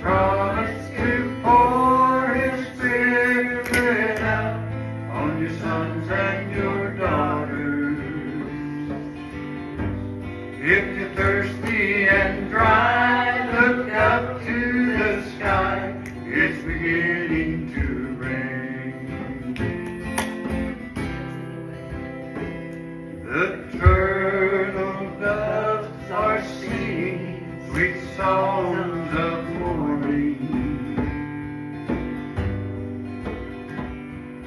promised to pour His Spirit out on your sons and your daughters. If you're thirsty and dry, look up to the sky. It's beginning to rain. The turtle doves are singing sweet songs of morning.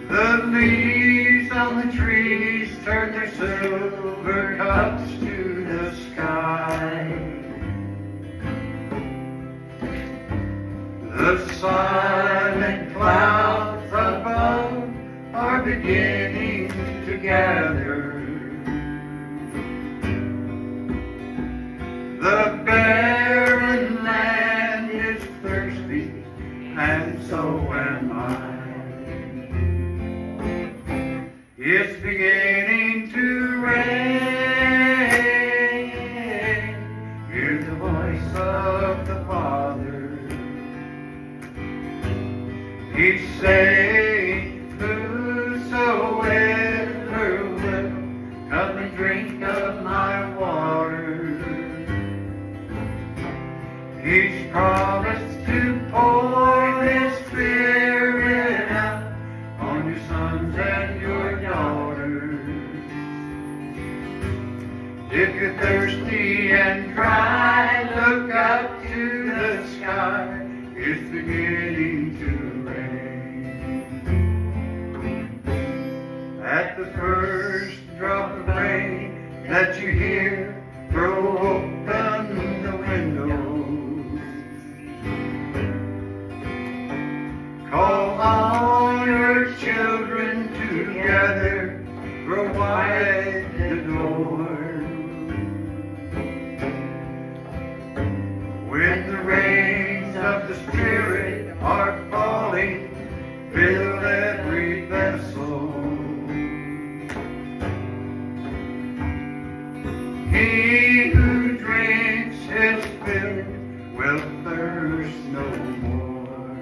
The leaves on the trees turn their silver cups to the sky. The silent clouds above are beginning to gather. The barren land is thirsty, and so am I. It's beginning to rain. Hear the voice of the Father. He's saying, whosoever will come and drink of my water. He's promised to pour His Spirit out on your sons and your daughters. If you're thirsty and dry, look up to the sky. It's beginning to rain. At the first drop of rain that you hear, throw open the window. Call all your children together, throw wide the door. When the rains of the Spirit are falling, fill every vessel. He who drinks His fill will thirst no more.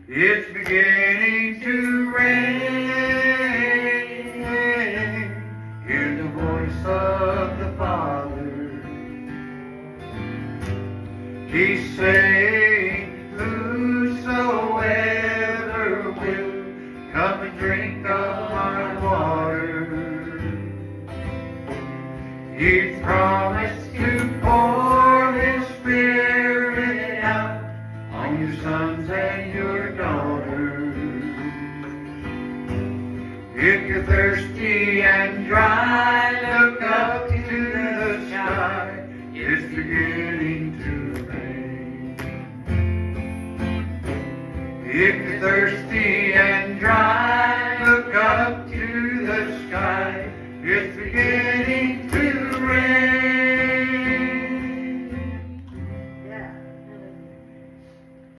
It's beginning to rain. Hear the voice of the Father. He's saying, whosoever will come and drink of my water. He's promised to pour His Spirit out on your sons and your daughters. If you're thirsty and dry, look up to the sky. It's beginning to rain. If you're thirsty and dry,